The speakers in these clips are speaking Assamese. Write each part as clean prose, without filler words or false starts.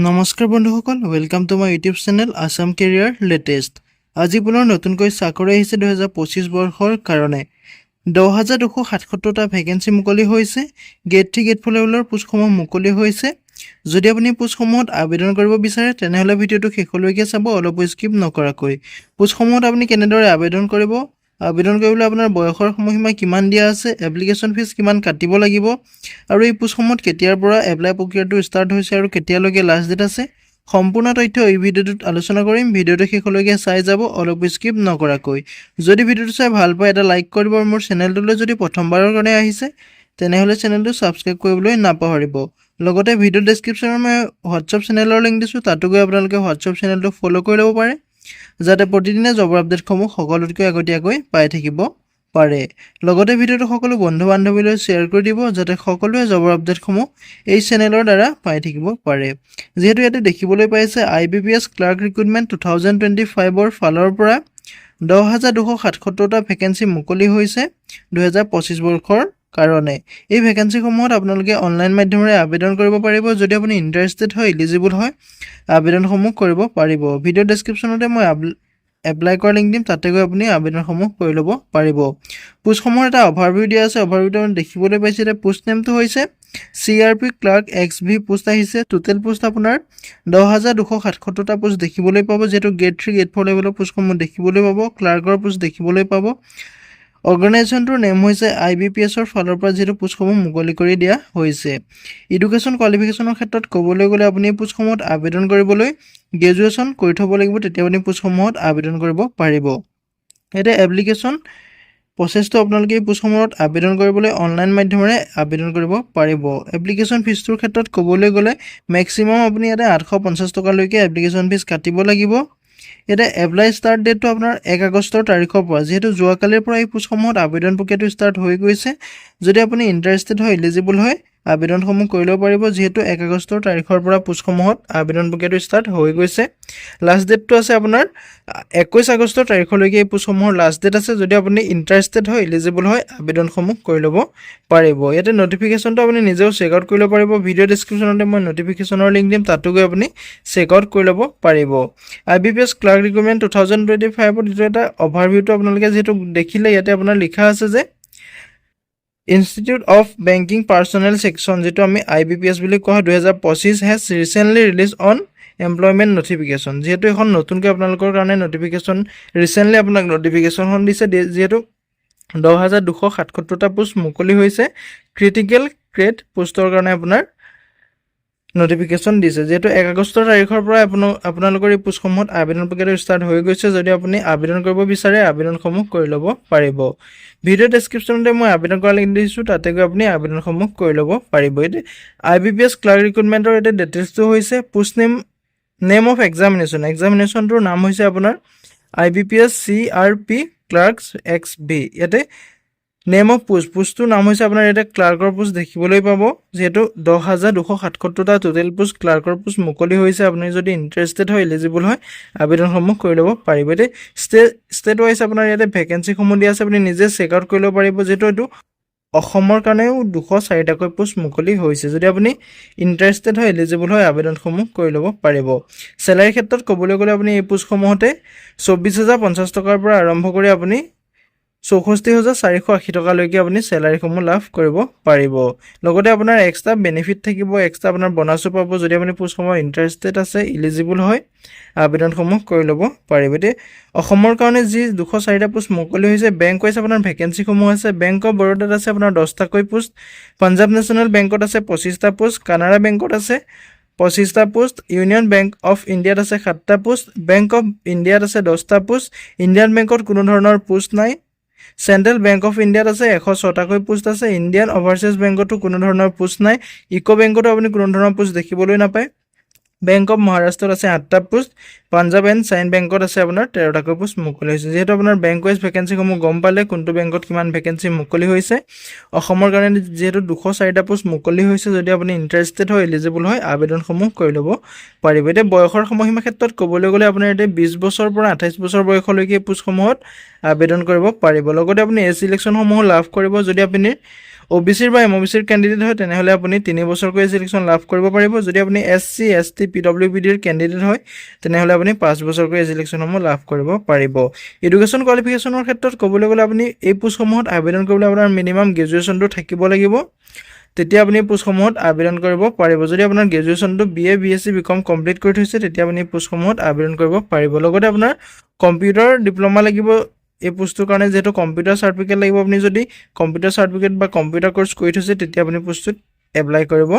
নমস্কাৰ বন্ধুসকল, welcome to my YouTube channel Assam career latest. আজি পুনৰ নতুনকৈ চাকৰি আহিছে 2025 বৰ্ষৰ কাৰণে 10,277টা ভেকেঞ্চি মুকলি হৈছে। গ্ৰেড 3 গ্ৰেড 4 লেভেলৰ পোষ্টসমূহ মুকলি হৈছে। যদি আপুনি পোষ্টসমূহত আবেদন কৰিব বিচাৰে তেনেহ'লে ভিডিঅ'টো শেষলৈকে চাব, অলপো স্কিপ নকৰাকৈ। পোষ্টসমূহত আপুনি কেনেদৰে আবেদন কৰিব, আবেদন কৰিবলৈ আপোনাৰ বয়সৰ সময়সীমা কিমান দিয়া আছে, এপ্লিকেশ্যন ফিজ কিমান কাটিব লাগিব, আৰু এই পোষ্টসমূহত কেতিয়াৰ পৰা এপ্লাই প্ৰক্ৰিয়াটো ষ্টাৰ্ট হৈছে আৰু কেতিয়ালৈকে লাষ্ট ডেট আছে, সম্পূৰ্ণ তথ্য এই ভিডিঅ'টোত আলোচনা কৰিম। ভিডিঅ'টো শেষলৈকে চাই যাব, অলপ স্কিপ নকৰাকৈ। যদি ভিডিঅ'টো চাই ভাল পায় এটা লাইক কৰিব, আৰু মোৰ চেনেলটোলৈ যদি প্ৰথমবাৰৰ কাৰণে আহিছে তেনেহ'লে চেনেলটো ছাবস্ক্ৰাইব কৰিবলৈ নাপাহৰিব। লগতে ভিডিঅ' ডেছক্ৰিপশ্যনত মই হোৱাটছআপ চেনেলৰ লিংক দিছোঁ, তাতো গৈ আপোনালোকে হোৱাটছআপ চেনেলটো ফ'ল' কৰি ল'ব পাৰে, যাতে প্ৰতিদিনে জবৰ আপডেটসমূহ সকলোতকৈ আগতীয়াকৈ পাই থাকিব পাৰে। লগতে ভিডিঅ'টো সকলো বন্ধু বান্ধৱীলৈ শ্বেয়াৰ কৰি দিব, যাতে সকলোৱে জবৰ আপডেটসমূহ এই চেনেলৰ দ্বাৰা পাই থাকিব পাৰে। যিহেতু ইয়াতে দেখিবলৈ পাইছে IBPS ক্লাৰ্ক ৰিক্ৰুটমেণ্ট 2025ৰ ফালৰ পৰা 10,277টা ভেকেঞ্চি মুকলি হৈছে 2025 বৰ্ষৰ কাৰণে। এই ভেকেঞ্চিসমূহত আপোনালোকে অনলাইন মাধ্যমেৰে আবেদন কৰিব পাৰিব। যদি আপুনি ইণ্টাৰেষ্টেড হয়, ইলিজিবল হয়, আবেদনসমূহ কৰিব পাৰিব। ভিডিঅ' ডেছক্ৰিপশ্যনতে মই এপ্লাই কৰা লিংক দিম, তাতে গৈ আপুনি আবেদনসমূহ কৰি ল'ব পাৰিব। পোষ্টসমূহৰ এটা অভাৰভিউ দিয়া আছে। অভাৰভিউটো আপুনি দেখিবলৈ পাইছে। এতিয়া পোষ্ট নেমটো হৈছে CRP ক্লাৰ্ক XV পোষ্ট আহিছে। টোটেল পোষ্ট আপোনাৰ 10,277টা পোষ্ট দেখিবলৈ পাব। যিহেতু গ্ৰেড 3 গ্ৰেড 4 লেভেলৰ পোষ্টসমূহ দেখিবলৈ পাব, ক্লাৰ্কৰ পোষ্ট দেখিবলৈ পাব। অৰ্গেনাইজেশ্যনটোৰ নেম হৈছে IBPSৰ ফালৰ পৰা যিহেতু পোষ্টসমূহ মুকলি কৰি দিয়া হৈছে। এডুকেশ্যন কোৱালিফিকেশ্যনৰ ক্ষেত্ৰত ক'বলৈ গ'লে আপুনি এই পোষ্টসমূহত আবেদন কৰিবলৈ গ্ৰেজুৱেশ্যন কৰি থ'ব লাগিব, তেতিয়া আপুনি পোষ্টসমূহত আবেদন কৰিব পাৰিব। এতিয়া এপ্লিকেশ্যন প্ৰচেছটো আপোনালোকে এই পোষ্টসমূহত আবেদন কৰিবলৈ অনলাইন মাধ্যমেৰে আবেদন কৰিব পাৰিব। এপ্লিকেশ্যন ফিজটোৰ ক্ষেত্ৰত ক'বলৈ গ'লে মেক্সিমাম আপুনি ইয়াতে 850 টকালৈকে এপ্লিকেশ্যন ফিজ কাটিব লাগিব। এতিয়া এপ্লাই ষ্টাৰ্ট ডেটটো আপোনাৰ 1 আগষ্টৰ তাৰিখৰ পৰা, যিহেতু যোৱাকালিৰ পৰা এই পোষ্টসমূহত আবেদন প্ৰক্ৰিয়াটো ষ্টাৰ্ট হৈ গৈছে। যদি আপুনি ইণ্টাৰেষ্টেড হয়, ইলিজিবল হয়, আবেদনসমূহ কৰি ল'ব পাৰিব। যিহেতু 1 আগষ্টৰ তাৰিখৰ পৰা পোষ্টসমূহত আবেদন প্ৰক্ৰিয়াটো ষ্টাৰ্ট হৈ গৈছে। লাষ্ট ডেটটো আছে আপোনাৰ 21 আগষ্টৰ তাৰিখলৈকে এই পোষ্টসমূহৰ লাষ্ট ডেট আছে। যদি আপুনি ইণ্টাৰেষ্টেড হয়, ইলিজিবল হয়, আবেদনসমূহ কৰি ল'ব পাৰিব। ইয়াতে নটিফিকেশ্যনটো আপুনি নিজেও চেক আউট কৰি ল'ব পাৰিব। ভিডিঅ' ডেছক্ৰিপশ্যনতে মই নটিফিকেশ্যনৰ লিংক দিম, তাতো গৈ আপুনি চেক আউট কৰি ল'ব পাৰিব। IBPS ক্লাৰ্ক ৰিক্ৰুটমেণ্ট 2025ত যিটো এটা অভাৰভিউটো আপোনালোকে যিহেতু দেখিলে, ইয়াতে আপোনাৰ লিখা আছে যে institute of banking personal section, যিটো আমি IBPS বুলি কোৱা হয়, 2025 has recently release on employment notification. যিহেতু এখন নতুনকৈ আপোনালোকৰ কাৰণে নটিফিকেশ্যন ৰিচেণ্টলি আপোনাক নটিফিকেশ্যনখন দিছে। যিহেতু 10,277টা পোষ্ট মুকলি হৈছে। ক্ৰিটিকেল গ্ৰেড পোষ্টৰ কাৰণে আপোনাৰ নটিফিকেশ্যন দিছে। যিহেতু 1 আগষ্টৰ তাৰিখৰ পৰা আপোনালোকৰ এই পোষ্টসমূহত আবেদন প্ৰক্ৰিয়াটো ষ্টাৰ্ট হৈ গৈছে। যদি আপুনি আবেদন কৰিব বিচাৰে, আবেদনসমূহ কৰি ল'ব পাৰিব। ভিডিঅ' ডেছক্ৰিপশ্যনতে মই আবেদন কৰা লিংক দিছোঁ, তাতে গৈ আপুনি আবেদনসমূহ কৰি ল'ব পাৰিব। এতিয়া IBPS ক্লাৰ্ক ৰিক্ৰুটমেণ্টৰ এতিয়া ডিটেইলছটো হৈছে পোষ্ট নেম অফ এক্সামিনেশ্যনটোৰ নাম হৈছে আপোনাৰ IBPS CRP ক্লাৰ্কছ XV। ইয়াতে নেম অফ পোষ্টটোৰ নাম হৈছে আপোনাৰ ইয়াতে ক্লাৰ্কৰ পোষ্ট দেখিবলৈ পাব। যিহেতু 10,277টা টোটেল পোষ্ট ক্লাৰ্কৰ পোষ্ট মুকলি হৈছে। আপুনি যদি ইণ্টাৰেষ্টেড হয়, ইলিজিবল হয়, আবেদনসমূহ কৰি ল'ব পাৰিব। এতিয়া ষ্টেট ৱাইজ আপোনাৰ ইয়াতে ভেকেঞ্চিসমূহ দিয়া আছে, আপুনি নিজে চেক আউট কৰি ল'ব পাৰিব। যিহেতু এইটো অসমৰ কাৰণেও 204টাকৈ পোষ্ট মুকলি হৈছে। যদি আপুনি ইণ্টাৰেষ্টেড হয়, এলিজিবল হয়, আবেদনসমূহ কৰি ল'ব পাৰিব। চেলাৰীৰ ক্ষেত্ৰত ক'বলৈ গ'লে আপুনি এই পোষ্টসমূহতে 24,050 টকাৰ পৰা আৰম্ভ কৰি আপুনি 64,480 টকালৈকে আপুনি চেলাৰীসমূহ লাভ কৰিব পাৰিব। লগতে আপোনাৰ এক্সট্ৰা বেনিফিট থাকিব, এক্সট্ৰা আপোনাৰ বনাছো পাব। যদি আপুনি পোষ্টসমূহত ইণ্টাৰেষ্টেড আছে, ইলিজিবল হয়, আবেদনসমূহ কৰি ল'ব পাৰিব। এতিয়া অসমৰ কাৰণে যি 204টা পোষ্ট মুকলি হৈছে, বেংক ৱাইজ আপোনাৰ ভেকেঞ্চিসমূহ আছে। বেংক অফ বৰোদাত আছে আপোনাৰ 10টাকৈ পোষ্ট, পাঞ্জাৱ নেশ্যনেল বেংকত আছে 25টা পোষ্ট, কানাড়া বেংকত আছে 25টা পোষ্ট, ইউনিয়ন বেংক অফ ইণ্ডিয়াত আছে 7টা পোষ্ট, বেংক অফ ইণ্ডিয়াত আছে 10টা পোষ্ট, ইণ্ডিয়ান বেংকত কোনো ধৰণৰ পোষ্ট নাই। চেণ্ট্ৰেল বেংক অফ ইণ্ডিয়াত আছে 106টাকৈ পোষ্ট আছে। ইণ্ডিয়ান অভাৰচিজ বেংকতো কোনো ধৰণৰ পোষ্ট নাই। ইউকো বেংকতো আপুনি কোনো ধৰণৰ পোষ্ট দেখিবলৈ নাপায়। বেংক অফ মহাৰাষ্ট্ৰত আছে 8টা পোষ্ট, পাঞ্জাৱ এণ্ড চাইন বেংকত আছে আপোনাৰ 13টাকৈ পোষ্ট মুকলি হৈছে। যিহেতু আপোনাৰ বেংক ৱাইজ ভেকেঞ্চিসমূহ গম পালে, কোনটো বেংকত কিমান ভেকেঞ্চি মুকলি হৈছে। অসমৰ কাৰণে যিহেতু 204টা পোষ্ট মুকলি হৈছে, যদি আপুনি ইণ্টাৰেষ্টেড হয়, এলিজিবল হয়, আবেদনসমূহ কৰি ল'ব পাৰিব। এতিয়া বয়সৰ সময়সীমাৰ ক্ষেত্ৰত ক'বলৈ গ'লে আপোনাৰ এতিয়া 20 বছৰৰ পৰা 28 বছৰ বয়সলৈকে পোষ্টসমূহত আবেদন কৰিব পাৰিব। লগতে আপুনি এজ ইলেকশ্যনসমূহ লাভ কৰিব যদি আপুনি OBCৰ বা MOBCৰ কেণ্ডিডেট হয় তেনেহ'লে আপুনি 3 বছৰকৈ এজুকেশ্যন লাভ কৰিব পাৰিব যদি আপুনি SC ST PWBDৰ কেণ্ডিডেট হয় তেনেহ'লে আপুনি 5 বছৰকৈ এজুকেশ্যনসমূহ লাভ কৰিব পাৰিব এডুকেশ্যন কোৱালিফিকেশ্যনৰ ক্ষেত্ৰত ক'বলৈ গ'লে আপুনি এই পোষ্টসমূহত আবেদন কৰিবলৈ আপোনাৰ মিনিমাম গ্ৰেজুৱেশ্যনটো থাকিব লাগিব তেতিয়া আপুনি পোষ্টসমূহত আবেদন কৰিব পাৰিব যদি আপোনাৰ গ্ৰেজুৱেশ্যনটো BA BSc BCom কমপ্লিট কৰি থৈছে তেতিয়া আপুনি পোষ্টসমূহত আবেদন কৰিব পাৰিব লগতে আপোনাৰ কম্পিউটাৰ ডিপ্লোমা লাগিব এই পোষ্টৰ কাৰণে যেটো কম্পিউটাৰ সাৰ্টিফিকেট লাগিব আপুনি যদি কম্পিউটাৰ সাৰ্টিফিকেট বা কম্পিউটাৰ কোৰ্স কৰি থৈছে তেতিয়া আপুনি পোষ্টত এপ্লাই কৰিব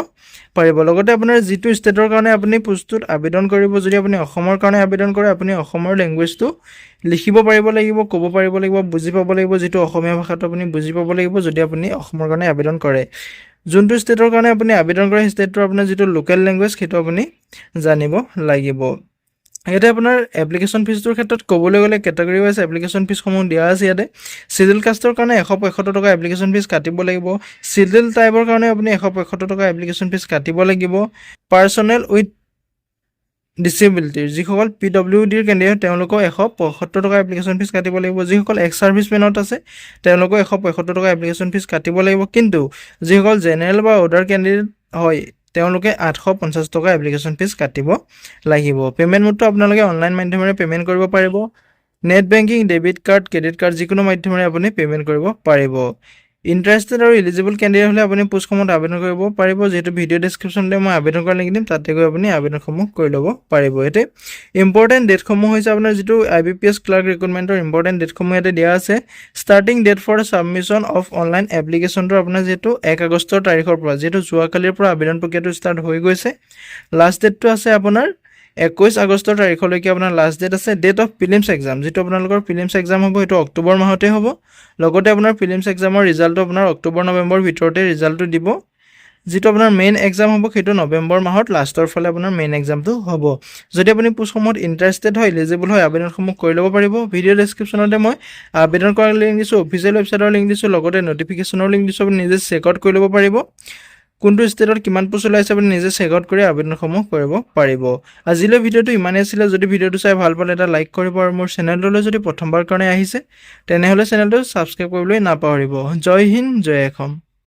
পাৰিব লগতে আপোনাৰ যেটো ষ্টেটৰ কাৰণে আপুনি পোষ্টত আবেদন কৰিব যদি আপুনি অসমৰ কাৰণে আবেদন কৰে আপুনি অসমৰ ল্যাঙ্গুৱেজটো লিখিব পাৰিব লাগিব ক'ব পাৰিব লাগিব বুজি পাব লাগিব যেটো অসমীয়া ভাষাটো আপুনি বুজি পাব লাগিব যদি আপুনি অসমৰ কাৰণে আবেদন কৰে যোনটো ষ্টেটৰ কাৰণে আপুনি আবেদন কৰে ষ্টেটৰ আপোনাৰ যেটো লোকেল ল্যাঙ্গুৱেজ সেইটো আপুনি জানিব লাগিব এটা আপোনাৰ এপ্লিকেশন ফিজৰ ক্ষেত্ৰত ক'বলৈ গ'লে ক্যাটাগৰী ওয়াইজ এপ্লিকেশন ফিজ সমূহ দিয়া আছে ইয়াতে সিডিউল কাষ্টৰ কাৰণে 175 টকা এপ্লিকেশন ফিজ কাটিব লাগিব সিডিউল টাইপৰ কাৰণে আপুনি 175 টকা এপ্লিকেশন ফিজ কাটিব লাগিব পাৰ্সনেল উইথ ডিসেবিলিটি যিসকল PWDৰ কেণ্ডিডেট তেওঁলোকক 175 টকা এপ্লিকেশন ফিজ কাটিব লাগিব যিসকল এক্স সাৰ্ভিসমেনত আছে তেওঁলোকক 175 টকা এপ্লিকেশন ফিজ কাটিব লাগিব কিন্তু যিসকল জেনাৰেল বা অৰ্ডাৰ কেণ্ডিডেট হয় তেওঁলোকে 850 টকা এপ্লিকেশন ফিজ কাটিব লাগিব পেমেন্ট মোডটো আপোনালোকে অনলাইন মাধ্যমেৰে পেমেন্ট কৰিব পাৰিব net banking debit card credit card যিকোনো মাধ্যমেৰে আপুনি পেমেন্ট কৰিব পাৰিব ইন্টাৰেষ্টেড আৰু এলিজিবল কেণ্ডিডেট হলে আপুনি পোষ্টসমূহত আবেদন কৰিব পাৰিব যেটো ভিডিও ডেসক্ৰিপচনতে মই আবেদন কৰা লিংক দিম তাতে গৈ আপুনি আবেদনসমূহ কৰি ল'ব পাৰিব এতে ইম্পৰ্টেন্ট ডেটসমূহ হৈছে আপোনাৰ যেটো IBPS ক্লাৰ্ক ৰিক্ৰুটমেন্টৰ ইম্পৰ্টেন্ট ডেটসমূহ ইয়াতে দিয়া আছে starting date for submission of online এপ্লিকেশনটো আপোনাৰ যেটো 1 আগষ্টৰ তাৰিখৰ পৰা যেটো জুৱাকালিৰ পৰা আবেদন প্ৰক্ৰিয়াটো ষ্টাৰ্ট হৈ গৈছে লাষ্ট ডেটটো আছে আপোনাৰ 21 আগষ্টৰ তাৰিখলৈকে আপোনাৰ লাষ্ট ডেট আছে ডেট অফ প্ৰিলিমছ এক্সাম যেটো আপোনালোকৰ প্ৰিলিমছ এক্সাম হ'ব এটো অক্টোবৰ মাহতে হ'ব লগতে আপোনাৰ প্ৰিলিমছ এক্সামৰ ৰিজাল্টটো আপোনাৰ অক্টোবৰ নৱেম্বৰ ভিতৰতে ৰিজাল্টটো দিব যেটো আপোনাৰ মেইন এক্সাম হ'ব সেইটো নৱেম্বৰ মাহত লাষ্টৰ ফালে আপোনাৰ মেইন এক্সামটো হ'ব যদি আপুনি পোষ্টসমূহত ইন্টাৰেষ্টেড হয় এলিজিবল হয় আবেদনসমূহ কৰি ল'ব পাৰিব ভিডিও ডেসক্ৰিপচনতে মই আবেদন কৰাৰ লিংক দিছো অফিচিয়েল ৱেবছাইটৰ লিংক দিছো লগতে নটিফিকেশনৰ লিংক দিছো আপুনি নিজে চেক আউট কৰি ল'ব পাৰিব কোনটো ষ্টেটত কিমান পোষ্ট ওলাইছে আপুনি নিজে চেক আউট কৰি আবেদনসমূহ কৰিব পাৰিব আজিলৈ ভিডিওটো ইমানেই আছিল যদি ভিডিওটো চাই ভাল পালে এটা লাইক কৰিব আৰু মোৰ চেনেললৈ যদি প্ৰথমবাৰ কাৰণে আহিছে তেনেহলে চেনেলটো সাবস্ক্ৰাইব কৰিবলৈ নাপাহৰিব জয় হিন্দ জয় অসম